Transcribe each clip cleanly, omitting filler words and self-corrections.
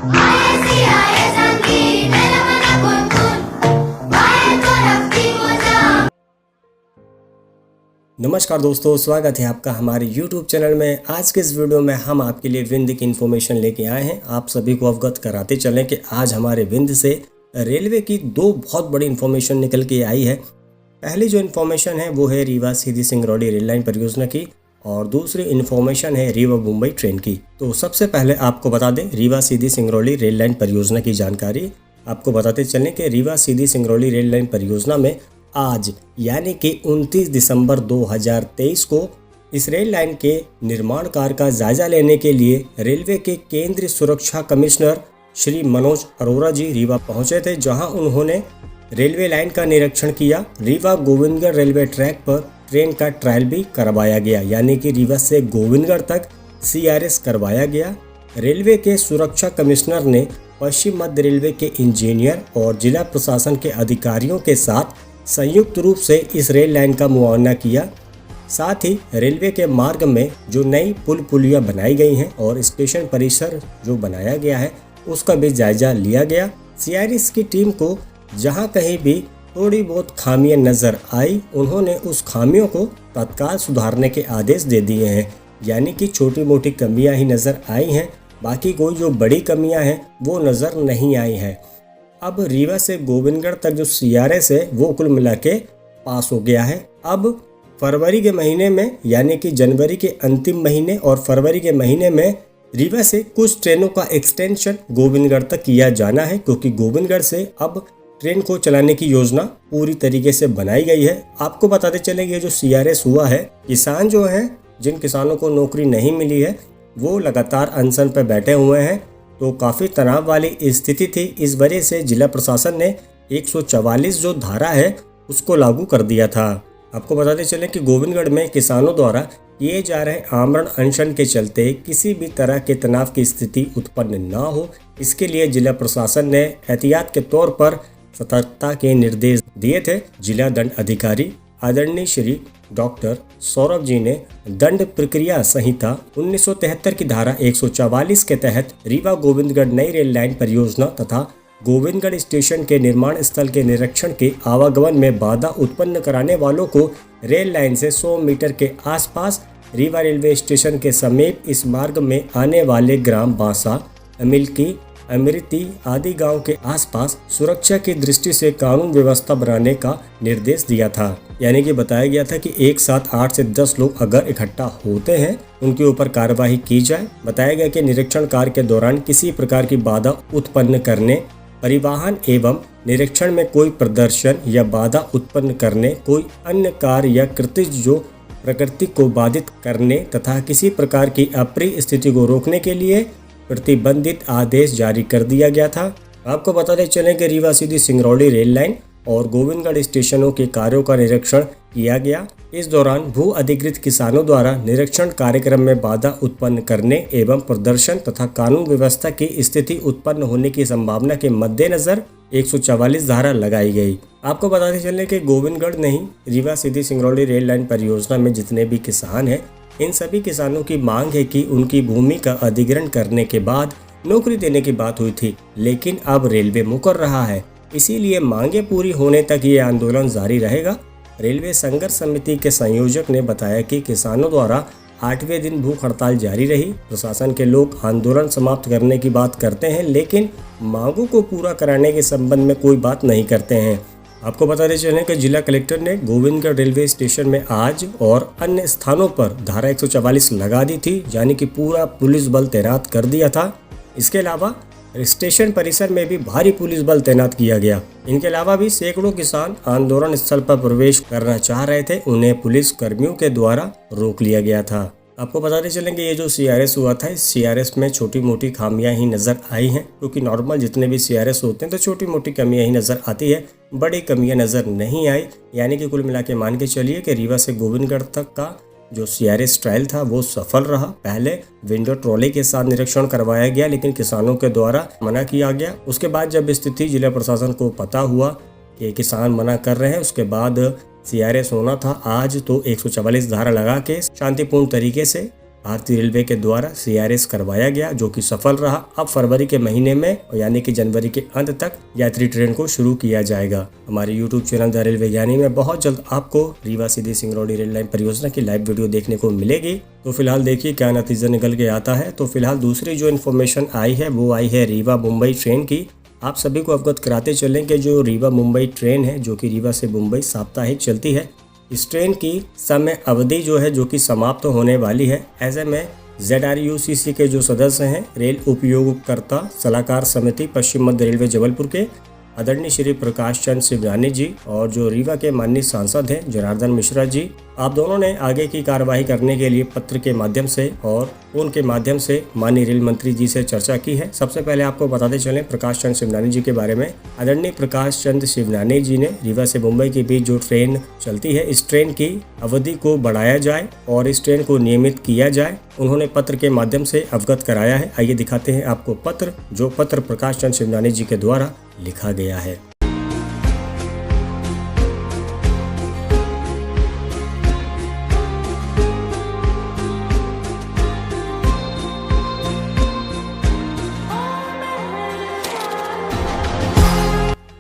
नमस्कार दोस्तों, स्वागत है आपका हमारे YouTube चैनल में। आज के इस वीडियो में हम आपके लिए विंध्य की इन्फॉर्मेशन लेके आए हैं। आप सभी को अवगत कराते चलें कि आज हमारे विंध्य से रेलवे की दो बहुत बड़ी इन्फॉर्मेशन निकल के आई है। पहली जो इन्फॉर्मेशन है वो है रीवा सीधी सिंगरौली रेल लाइन परियोजना की, और दूसरी इन्फॉर्मेशन है रीवा मुंबई ट्रेन की। तो सबसे पहले आपको बता दें रीवा सीधी सिंगरौली रेल लाइन परियोजना की जानकारी। आपको बताते चलें कि रीवा सीधी सिंगरौली रेल लाइन परियोजना में आज यानी कि 29 दिसंबर 2023 को इस रेल लाइन के निर्माण कार्य का जायजा लेने के लिए रेलवे के केंद्रीय सुरक्षा कमिश्नर श्री मनोज अरोरा जी रीवा पहुंचे थे, जहां उन्होंने रेलवे लाइन का निरीक्षण किया। रीवा गोविंदगढ़ रेलवे ट्रैक पर ट्रेन का ट्रायल भी करवाया गया, यानी कि रीवा से गोविंदगढ़ तक CRS करवाया गया। रेलवे के सुरक्षा कमिश्नर ने पश्चिम मध्य रेलवे के इंजीनियर और जिला प्रशासन के अधिकारियों के साथ संयुक्त रूप से इस रेल लाइन का मुआयना किया। साथ ही रेलवे के मार्ग में जो नई पुल पुलियां बनाई गई हैं और स्टेशन परिसर जो बनाया गया है उसका भी जायजा लिया गया। CRS की टीम को जहां कहीं भी थोड़ी बहुत खामियां नजर आई, उन्होंने उस खामियों को तत्काल सुधारने के आदेश दे दिए हैं, यानी कि छोटी मोटी कमियां ही नजर आई हैं, बाकी कोई जो बड़ी कमियां हैं वो नजर नहीं आई हैं। अब रीवा से गोविंदगढ़ तक जो CRS है वो कुल मिला के पास हो गया है। अब फरवरी के महीने में, यानी कि जनवरी के अंतिम महीने और फरवरी के महीने में रीवा से कुछ ट्रेनों का एक्सटेंशन गोविंदगढ़ तक किया जाना है, क्योंकि गोविंदगढ़ से अब ट्रेन को चलाने की योजना पूरी तरीके से बनाई गई है। आपको बताते चले कि ये जो CRS हुआ है, किसान जो हैं, जिन किसानों को नौकरी नहीं मिली है वो लगातार अनशन पर बैठे हुए हैं, तो काफ़ी तनाव वाली स्थिति थी। इस वजह से जिला प्रशासन ने 144 जो धारा है उसको लागू कर दिया था। आपको बताते चलें कि गोविंदगढ़ में किसानों द्वारा किए जा रहे आमरण अनशन के चलते किसी भी तरह के तनाव की स्थिति उत्पन्न न हो, इसके लिए जिला प्रशासन ने एहतियात के तौर पर सतर्कता के निर्देश दिए थे। जिला दंड अधिकारी आदरणीय श्री डॉक्टर सौरभ जी ने दंड प्रक्रिया संहिता 1973 की धारा 144 के तहत रीवा गोविंदगढ़ नई रेल लाइन परियोजना तथा गोविंदगढ़ स्टेशन के निर्माण स्थल के निरीक्षण के आवागमन में बाधा उत्पन्न कराने वालों को रेल लाइन से 100 मीटर के आसपास रीवा रेलवे स्टेशन के समीप इस मार्ग में आने वाले ग्राम बांसा, अमिलकी, अमृति आदि गांव के आसपास सुरक्षा की दृष्टि से कानून व्यवस्था बनाने का निर्देश दिया था। यानी कि बताया गया था कि एक साथ 8 से 10 लोग अगर इकट्ठा होते हैं उनके ऊपर कार्रवाई की जाए। बताया गया कि निरीक्षण कार्य के दौरान किसी प्रकार की बाधा उत्पन्न करने, परिवहन एवं निरीक्षण में कोई प्रदर्शन या बाधा उत्पन्न करने, कोई अन्य कार्य या कृत्य जो प्रकृति को बाधित करने तथा किसी प्रकार की अप्रिय स्थिति को रोकने के लिए प्रतिबंधित आदेश जारी कर दिया गया था। आपको बताते चलें कि रीवा सीधी सिंगरौली रेल लाइन और गोविंदगढ़ स्टेशनों के कार्यों का निरीक्षण किया गया। इस दौरान भू अधिकृत किसानों द्वारा निरीक्षण कार्यक्रम में बाधा उत्पन्न करने एवं प्रदर्शन तथा कानून व्यवस्था की स्थिति उत्पन्न होने की संभावना के मद्देनजर 144 धारा लगाई गई। आपको बताते चलें कि गोविंदगढ़ नहीं, रीवा सीधी सिंगरौली रेल लाइन परियोजना में जितने भी किसान हैं, इन सभी किसानों की मांग है कि उनकी भूमि का अधिग्रहण करने के बाद नौकरी देने की बात हुई थी, लेकिन अब रेलवे मुकर रहा है, इसीलिए मांगे पूरी होने तक ये आंदोलन जारी रहेगा। रेलवे संघर्ष समिति के संयोजक ने बताया कि किसानों द्वारा 8वें दिन भूख हड़ताल जारी रही। प्रशासन के लोग आंदोलन समाप्त करने की बात करते हैं, लेकिन मांगों को पूरा कराने के संबंध में कोई बात नहीं करते हैं। आपको बताते चलें कि जिला कलेक्टर ने गोविंदगढ़ रेलवे स्टेशन में आज और अन्य स्थानों पर धारा 144 लगा दी थी, यानी कि पूरा पुलिस बल तैनात कर दिया था। इसके अलावा स्टेशन परिसर में भी भारी पुलिस बल तैनात किया गया। इनके अलावा भी सैकड़ों किसान आंदोलन स्थल पर प्रवेश करना चाह रहे थे, उन्हें पुलिस कर्मियों के द्वारा रोक लिया गया था। आपको बताते चलेंगे ये जो CRS हुआ था, इस CRS में छोटी मोटी खामियां ही नजर आई हैं, क्योंकि नॉर्मल जितने भी CRS होते हैं तो छोटी मोटी कमियां ही नजर आती है, बड़ी कमियां नजर नहीं आई। यानी कि कुल मिला के मान के चलिए कि रीवा से गोविंदगढ़ तक का जो CRS ट्रायल था वो सफल रहा। पहले विंडो ट्रॉली के साथ निरीक्षण करवाया गया, लेकिन किसानों के द्वारा मना किया गया। उसके बाद जब स्थिति जिला प्रशासन को पता हुआ कि किसान मना कर रहे हैं, उसके बाद CRS होना था आज, तो 144 धारा लगा के शांतिपूर्ण तरीके से भारतीय रेलवे के द्वारा CRS करवाया गया, जो कि सफल रहा। अब फरवरी के महीने में यानी कि जनवरी के अंत तक यात्री ट्रेन को शुरू किया जाएगा। हमारे YouTube चैनल द रेलवे ज्ञानी में बहुत जल्द आपको रीवा सीधी सिंगरौली रेल लाइन परियोजना की लाइव वीडियो देखने को मिलेगी। तो फिलहाल देखिए क्या नतीजा निकल के आता है। तो फिलहाल दूसरी जो इन्फॉर्मेशन आई है वो आई है रीवा मुंबई ट्रेन की। आप सभी को अवगत कराते चलें कि जो रीवा मुंबई ट्रेन है, जो कि रीवा से मुंबई साप्ताहिक चलती है, इस ट्रेन की समय अवधि जो है जो कि समाप्त होने वाली है। ऐसे में ZRUCC के जो सदस्य हैं, रेल उपयोगकर्ता सलाहकार समिति पश्चिम मध्य रेलवे जबलपुर के आदरणीय श्री प्रकाश चंद्र शिवनानी जी और जो रीवा के माननीय सांसद हैं जनार्दन मिश्रा जी, आप दोनों ने आगे की कार्यवाही करने के लिए पत्र के माध्यम से और फोन के माध्यम से माननीय रेल मंत्री जी से चर्चा की है। सबसे पहले आपको बताते चलें प्रकाश चंद्र शिवनानी जी के बारे में। आदरणीय प्रकाश चंद्र शिवनानी जी ने रीवा से मुंबई के बीच जो ट्रेन चलती है, इस ट्रेन की अवधि को बढ़ाया जाए और इस ट्रेन को नियमित किया जाए, उन्होंने पत्र के माध्यम से अवगत कराया है। आइए दिखाते हैं आपको पत्र, जो पत्र प्रकाश चंद्र शिवनानी जी के द्वारा लिखा गया है।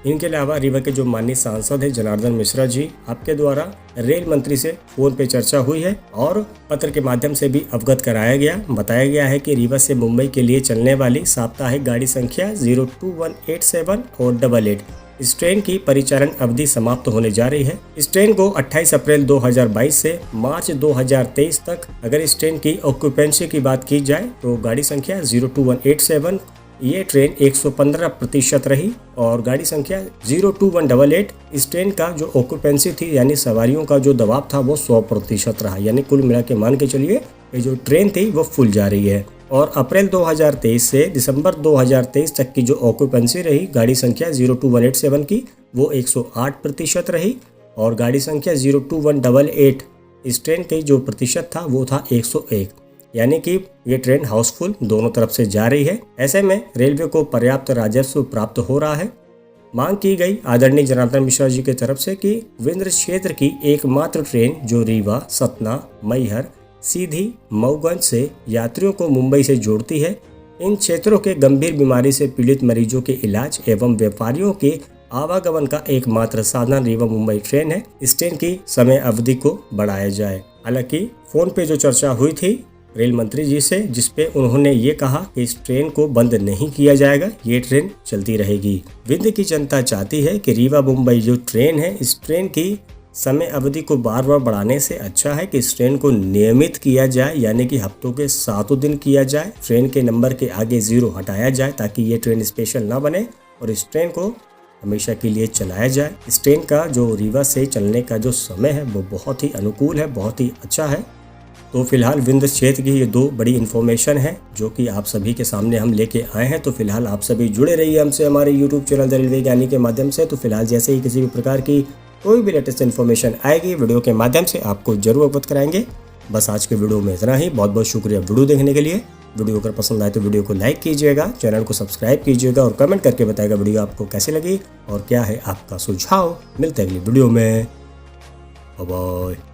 इनके अलावा रीवा के जो माननीय सांसद हैं जनार्दन मिश्रा जी, आपके द्वारा रेल मंत्री से फोन पे चर्चा हुई है और पत्र के माध्यम से भी अवगत कराया गया। बताया गया है कि रीवा से मुंबई के लिए चलने वाली साप्ताहिक गाड़ी संख्या 02187 और 88 इस ट्रेन की परिचालन अवधि समाप्त होने जा रही है। इस ट्रेन को 28 अप्रैल 2022 से मार्च 2023 तक, अगर इस ट्रेन की ऑक्यूपेंसी की बात की जाए तो गाड़ी संख्या 02187 ये ट्रेन 115% रही और गाड़ी संख्या 02188 इस ट्रेन का जो ऑक्यूपेंसी थी यानी सवारियों का जो दबाव था वो 100% रहा। यानी कुल मिला के मान के चलिए ये जो ट्रेन थी वो फुल जा रही है। और अप्रैल 2023 से दिसंबर 2023 तक की जो ऑक्यूपेंसी रही गाड़ी संख्या 02187 की वो 108% रही और गाड़ी संख्या 02188 इस ट्रेन की जो प्रतिशत था वो था 101। यानी कि ये ट्रेन हाउसफुल दोनों तरफ से जा रही है। ऐसे में रेलवे को पर्याप्त राजस्व प्राप्त हो रहा है। मांग की गई आदरणीय जनार्दन मिश्रा जी की तरफ से कि विंध्य क्षेत्र की एकमात्र ट्रेन जो रीवा, सतना, मैहर, सीधी, मऊगंज से यात्रियों को मुंबई से जोड़ती है, इन क्षेत्रों के गंभीर बीमारी से पीड़ित मरीजों के इलाज एवं व्यापारियों के आवागमन का एकमात्र साधन रीवा मुंबई ट्रेन है। इस ट्रेन की समय अवधि को बढ़ाया जाए। हालांकि फोन पे जो चर्चा हुई थी रेल मंत्री जी से, जिसपे उन्होंने ये कहा कि इस ट्रेन को बंद नहीं किया जाएगा, ये ट्रेन चलती रहेगी। विंध्य की जनता चाहती है कि रीवा मुंबई जो ट्रेन है, इस ट्रेन की समय अवधि को बार बार बढ़ाने से अच्छा है कि इस ट्रेन को नियमित किया जाए, यानी कि हफ्तों के 7 दिन किया जाए। ट्रेन के नंबर के आगे 0 हटाया जाए ताकि ये ट्रेन स्पेशल ना बने और इस ट्रेन को हमेशा के लिए चलाया जाए। इस ट्रेन का जो रीवा से चलने का जो समय है वो बहुत ही अनुकूल है, बहुत ही अच्छा है। तो फिलहाल विंध्य क्षेत्र की ये 2 बड़ी इन्फॉर्मेशन है जो कि आप सभी के सामने हम लेके आए हैं। तो फिलहाल आप सभी जुड़े रहिए हमसे हमारे YouTube चैनल द रेलवे ज्ञानी के माध्यम से। तो फिलहाल जैसे ही किसी भी प्रकार की कोई भी लेटेस्ट इन्फॉर्मेशन आएगी वीडियो के माध्यम से आपको जरूर अवगत कराएंगे। बस आज के वीडियो में इतना ही। बहुत बहुत शुक्रिया वीडियो देखने के लिए। वीडियो अगर पसंद आए तो वीडियो को लाइक कीजिएगा, चैनल को सब्सक्राइब कीजिएगा और कमेंट करके बताइएगा वीडियो आपको कैसी लगी और क्या है आपका सुझाव। मिलते हैं अगली वीडियो में। Bye bye.